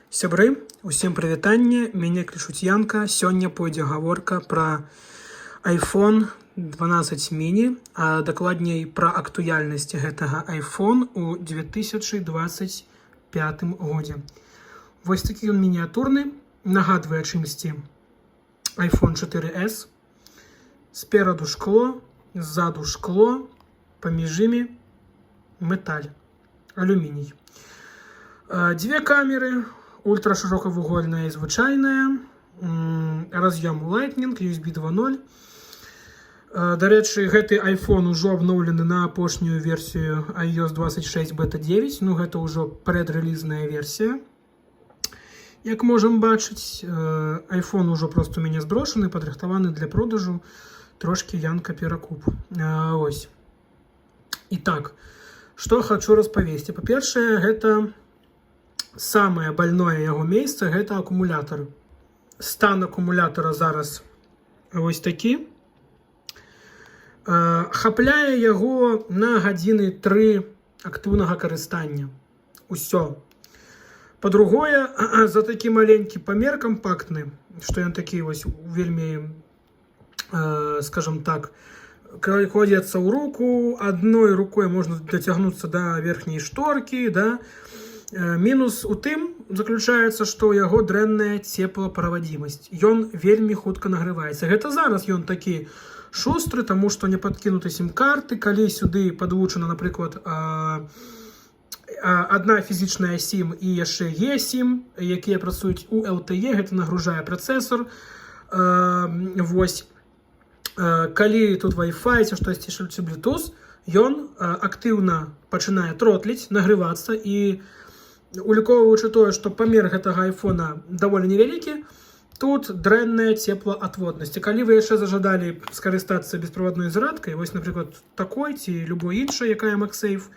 Сябры, усім прывітанне, мяне клічуць Янка. Сёння пойдзе гаворка пра iPhone 12 mini, а дакладней пра актуальнасць гэтага iPhone у 2025 годзе. Вось такі ён мініатурны, нагадвае чымсьці iPhone 4S. Спераду шкло, ззаду шкло, паміж імі металь, алюміній. Дзве камеры, ультрашырокавугольная і звычайная, раз'ём Lightning, USB 2.0. Дарэчы, гэты iPhone ужо абноўлены на апошнюю версію iOS 26 Beta 9, ну гэта ўжо прэдрэлізная версія. Як можам бачыць, iPhone ужо проста у мяне зброшаны, падрыхтаваны для продажу, трошкі Янка перакуп. Ось. І так, што хачу распавесці. Па-першае, гэта самае больное яго месца, гэта акумулятор. Стан акумулятора зараз вось такі. Хапляе яго на гадзіны 3 актыўнага карыстання. Усё. Па-другое, за такі маленькі памер кампактны, што ён такі вось вельмі, скажем так, кладзецца ў руку, адной рукой можна дацягнуцца да верхняй шторкі, да. Мінус у тым заключаецца, што ў яго дрэнная цеплаправадзімасць. Ён вельмі хутка награваецца. Гэта зараз ён такі шустры, таму што не падкінуты сім-карты, калі сюды падвучана, напрыклад, адна фізічная сім і яшчэ eSIM, якія працуюць у LTE, гэта нагружае працэсор. Вось. Калі тут Wi-Fi ці штосьці ці Bluetooth, ён актыўна пачынае тротліць, нагрывацца, і улікоўваючы тое, што памер гэтага айфона даволі невялікі, тут дрэнная цеплаатводнасць. Калі вы яшчэ зажадалі скарыстацца беспроводной зарадкай, вось, напрыклад, такой ці любой іншай, якая MagSafe,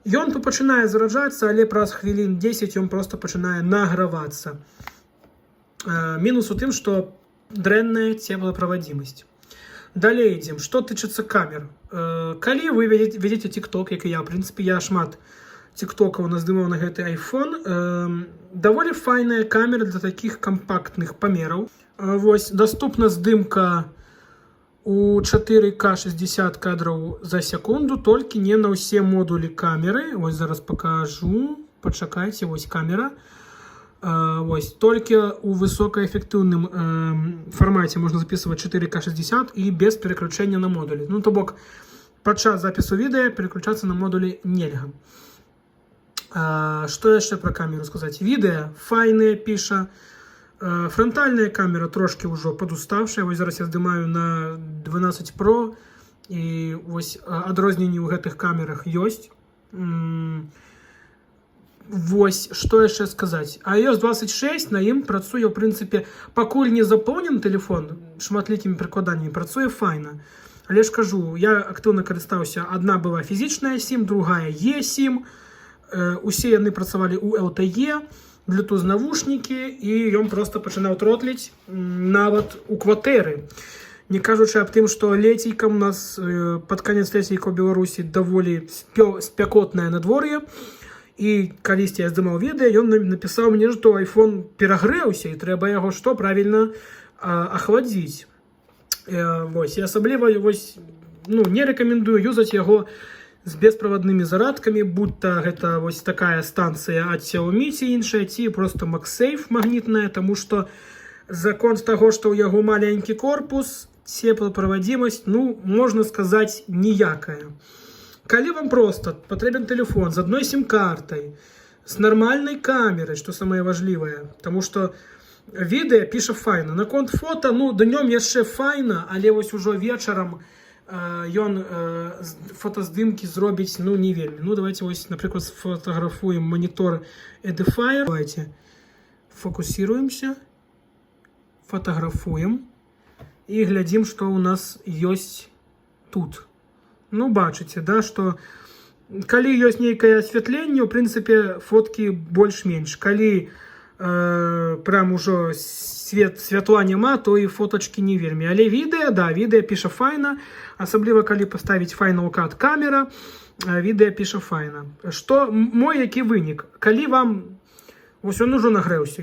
ён тут пачынае зараджацца, але праз хвілін 10 ён проста пачынае награвацца. Мінус у тым, што дрэнная цеплаправадзімасць. Далей ідзем. Што тычыцца камер. Калі вы ведзеце TikTok, як і я, в прынцыпе, я шмат тиктокаў наздымаў на гэты iPhone, даволі файная камера для такіх кампактных памераў. Вось, даступна здымка у 4К 60 кадраў за секунду, толькі не на ўсе модулі камеры. Вось зараз пакажу. Пачакайце, вось камера. Вось, толькі у высокаэфектыўным фармаце можна записываць 4К 60 і без переключэння на модулі. Ну, то бок, падчас запісу відэа переключацца на модулі нельга. Што яшчэ пра камеру сказаць? Відэа файнае піша. Франтальная камера трошкі ўжо падуставшая. Вось зараз я здымаю на 12 Pro, і вось адрозненні ў гэтых камерах ёсць. Вось, што яшчэ сказаць. iOS 26 на ім працуе, ў прынцыпе, пакуль не запоўнен тэлефон шматлікімі прыкладаннямі, працуе файна. Але ж кажу, я актыўна карыстаўся. Адна была фізічная сім, другая eSIM. Усе яны працавалі ў LTE, Bluetooth навушнікі, і ён проста пачынаў тротліць нават у кватэры. Не кажучы аб тым, што лецейкам у нас пад канец лецейка ў Беларусі даволі спякотнае надвор'е. І калісьці я здымаў відэа, ён напісаў мне, што iPhone перагрэўся, і трэба яго што правільна ахладзіць. Вось, і асабліва не рэкамендую юзаць яго з бесправаднымі зарадкамі, будь-то гэта вось такая станцыя ад Xiaomi ці іншая, ці проста MagSafe магнітная, таму што за конт таго, што ў яго маленькі корпус, цеплаправадзімасць, можна сказаць, ніякая. Калі вам проста патрэбен тэлефон з адной сім-картай, з нармальнай камерай, што самае важлівае, таму што відэа піша файна. Наконт фота, днём яшчэ файна, але вось ужо вечарам ён фотаздымкі зробіць, не вельмі. Давайте вось, напрыклад, сфотаграфуем монітор Edifier. Давайте фокусируемся, фотаграфуем і глядзім, што ў нас ёсць тут. Бачыце, да, што калі ёсць нейкае асвятленне, у прынцыпе, фоткі больш-менш. Калі прям ужо святла няма, то і фотачкі не вельмі. Але відэа, да, відэа піша файна, асабліва калі паставіць Final Cut камера, відэа піша файна. Што мой які вынік? Калі вам Вось ён ужо нагрэўся,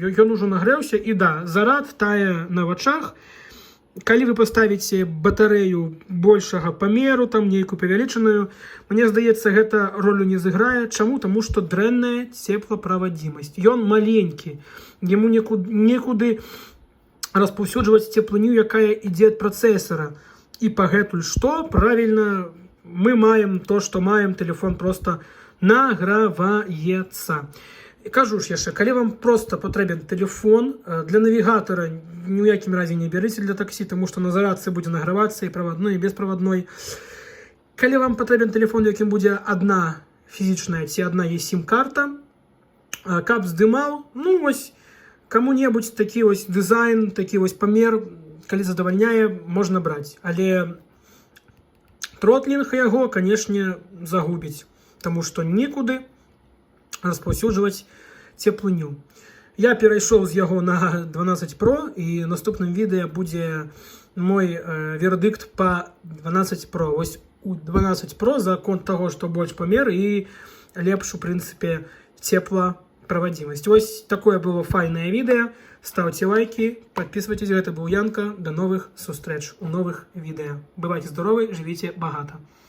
і да, зарад тае на вачах. Калі вы паставіце батарэю большага памеру, там нейкую павялічаную, мне здаецца, гэта ролю не зыграе. Чаму? Таму што дрэнная цеплаправадзімасць. Ён маленькі, яму некуды распаўсюджваць цеплыню, якая ідзе ад працэсара. І пагэтуль што, правільна, мы маем то, што маем, тэлефон проста награваецца. І кажу ж яшчэ, калі вам проста патрэбен тэлефон, для навігатара ні ў якім разе не бярыце для таксі, таму што на зарадцы будзе награвацца і правадной, і бесправадной. Калі вам патрэбен тэлефон, якім будзе адна фізічная ці адна eSIM-карта, каб здымаў, ну вось, каму-небудзь такі вось дызайн, такі вось памер, калі задавальняе, можна браць. Але тротлінг яго, канешне, загубіць, таму што нікуды распаўсюджваць цеплыню. Я перайшоў з яго на 12 Pro, і наступным відэа будзе мой вердыкт па 12 Pro. Вось у 12 Pro за конт таго, што больш памер і лепш, у прынцыпе, цеплаправадзімасць. Вось такое было файнае відэа. Ставьте лайки, подписывайтесь. Гэта быў Янка. До новых сустрэч у новых відэа. Бывайте здоровы, жывіце багата.